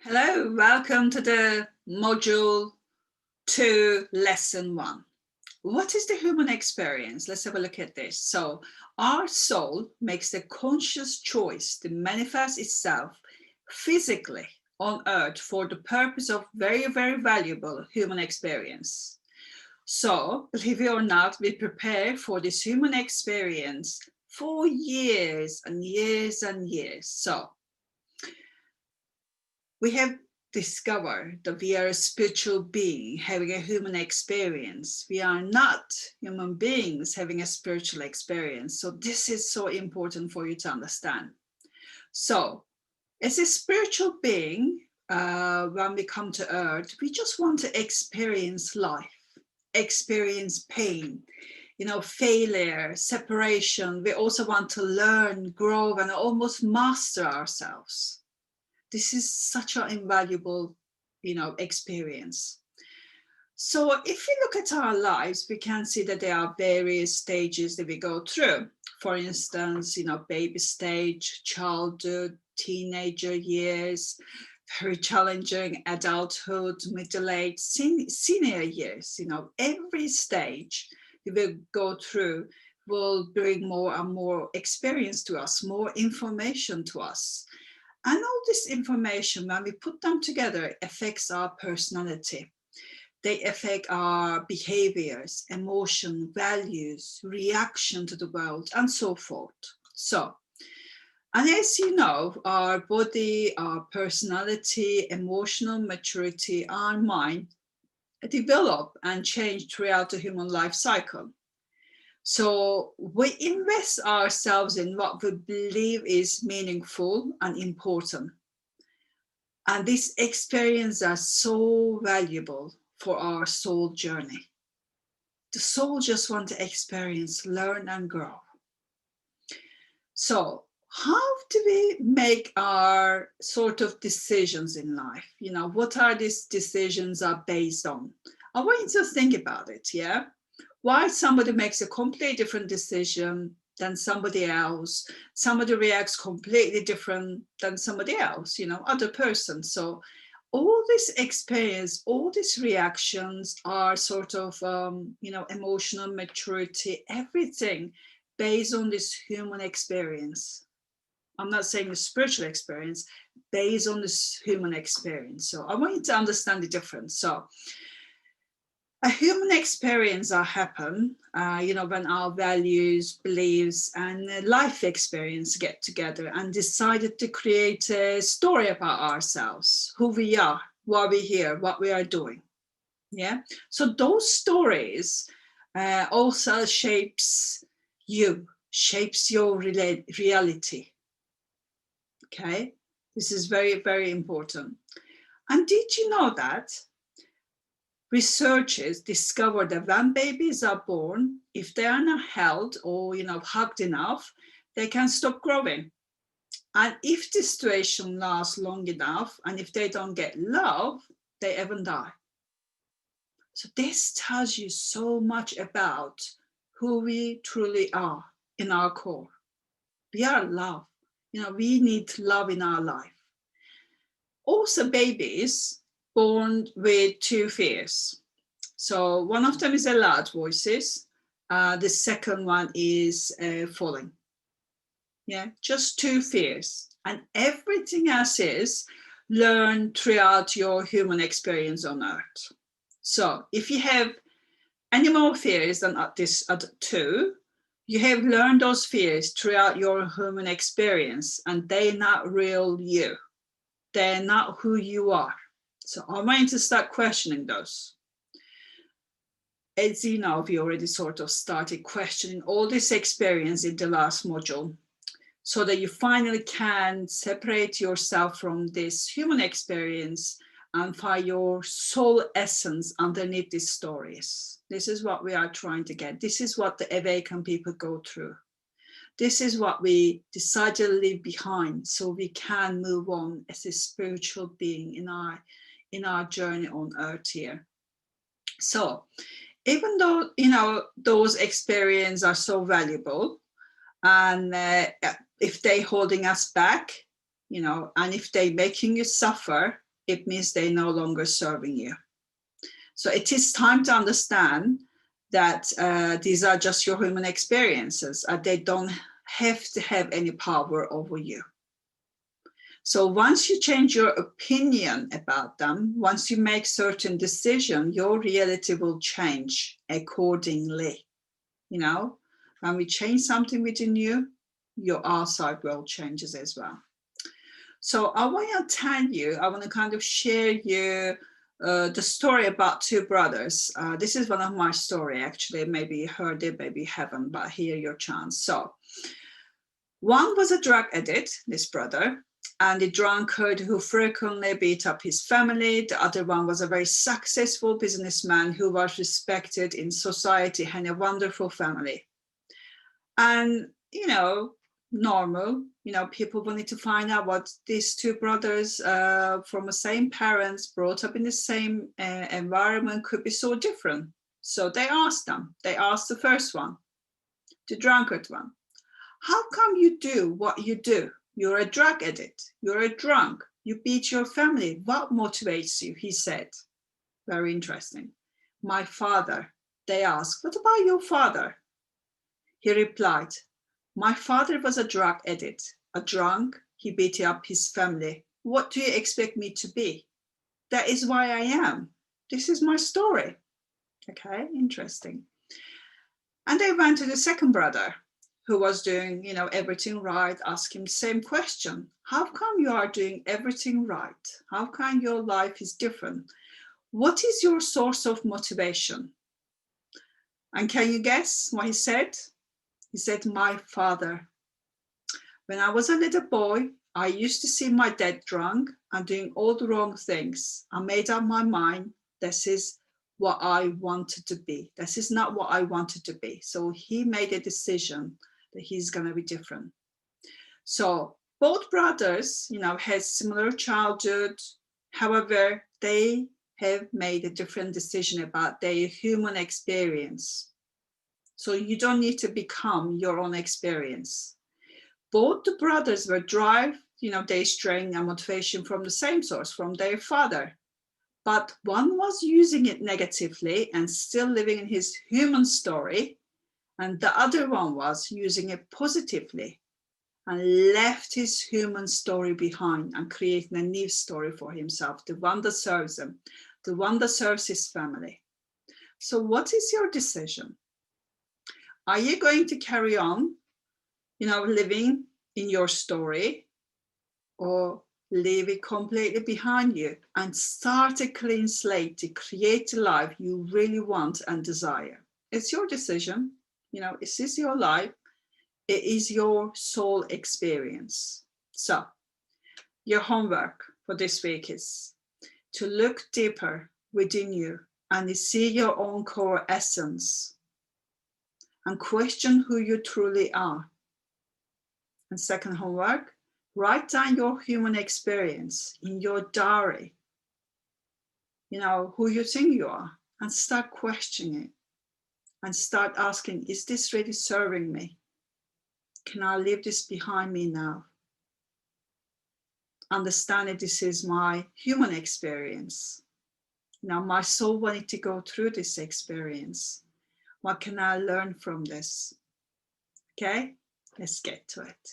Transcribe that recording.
Hello, welcome to the module 2, lesson 1. What is the human experience? Let's have a look at this. So, our soul makes the conscious choice to manifest itself physically on earth for the purpose of very, very valuable human experience. So, believe it or not, we prepare for this human experience for years and years and years. So, we have discovered that we are a spiritual being having a human experience. We are not human beings having a spiritual experience. So this is so important for you to understand. So as a spiritual being, when we come to earth, we just want to experience life, experience pain, failure, separation. We also want to learn, grow, and almost master ourselves. This is such an invaluable, experience. So if we look at our lives, we can see that there are various stages that we go through. For instance, baby stage, childhood, teenager years, very challenging adulthood, middle age, senior years. Every stage we will go through will bring more and more experience to us, more information to us. And all this information, when we put them together, affects our personality. They affect our behaviors, emotion, values, reaction to the world, and so forth. So, and as you know, our body, our personality, emotional maturity, our mind develop and change throughout the human life cycle. So we invest ourselves in what we believe is meaningful and important. And these experiences are so valuable for our soul journey. The soul just wants to experience, learn, and grow. So how do we make our sort of decisions in life? What are these decisions are based on? I want you to think about it, yeah? Why somebody makes a completely different decision than somebody else. Somebody reacts completely different than somebody else, other person. So all this experience, all these reactions are sort of, emotional maturity, everything based on this human experience. I'm not saying the spiritual experience, based on this human experience. So I want you to understand the difference. So a human experience happen, when our values, beliefs, and life experience get together and decided to create a story about ourselves, who we are, why we're here, what we are doing. Yeah. So those stories also shapes you, shapes your reality. Okay. This is very, very important. And did you know that researchers discovered that when babies are born, if they are not held or hugged enough, they can stop growing. And if the situation lasts long enough, and if they don't get love, they even die. So this tells you so much about who we truly are in our core. We are love. We need love in our life. Also, babies born with two fears. So one of them is a loud voices. The second one is falling. Yeah, just two fears. And everything else is learned throughout your human experience on earth. So if you have any more fears than this other two, you have learned those fears throughout your human experience, and they're not real you. They're not who you are. So I want you to start questioning those. As you know, we already sort of started questioning all this experience in the last module, so that you finally can separate yourself from this human experience and find your soul essence underneath these stories. This is what we are trying to get. This is what the awakened people go through. This is what we decide to leave behind so we can move on as a spiritual being in our journey on earth here. So even though those experiences are so valuable, and if they're holding us back, and if they're making you suffer, it means they're no longer serving you. So it is time to understand that these are just your human experiences. They don't have to have any power over you. So once you change your opinion about them, once you make certain decision, your reality will change accordingly. You know, when we change something within you, your outside world changes as well. So I want to tell you, I want to kind of share you the story about two brothers. This is one of my story, actually. Maybe you heard it, maybe you haven't, but here your chance. So one was a drug addict, this brother, and a drunkard who frequently beat up his family. The other one was a very successful businessman who was respected in society and a wonderful family. And, you know, normal, you know, people wanted to find out what these two brothers from the same parents, brought up in the same environment, could be so different. So they asked them. They asked the first one, the drunkard one, how come you do what you do? You're a drug addict, you're a drunk, you beat your family. What motivates you? He said. Very interesting. My father. They asked, what about your father? He replied, my father was a drug addict, a drunk, he beat up his family. What do you expect me to be? That is why I am. This is my story. Okay, interesting. And they went to the second brother who was doing, you know, everything right, asked him the same question. How come you are doing everything right? How come your life is different? What is your source of motivation? And can you guess what he said? He said, my father. When I was a little boy, I used to see my dad drunk and doing all the wrong things. I made up my mind, this is what I wanted to be. This is not what I wanted to be. So he made a decision that he's going to be different. So both brothers, you know, had similar childhood. However, they have made a different decision about their human experience. So you don't need to become your own experience. Both the brothers were derived, you know, their strength and motivation from the same source, from their father. But one was using it negatively and still living in his human story, and the other one was using it positively and left his human story behind and creating a new story for himself, the one that serves him, the one that serves his family. So what is your decision? Are you going to carry on, you know, living in your story, or leave it completely behind you and start a clean slate to create the life you really want and desire? It's your decision. You know, this is your life. It is your soul experience. So your homework for this week is to look deeper within you and see your own core essence and question who you truly are. And second homework, write down your human experience in your diary, you know, who you think you are, and start questioning it and start asking, is this really serving me? Can I leave this behind me now? Understand that this is my human experience. Now my soul wanted to go through this experience. What can I learn from this? Okay, let's get to it.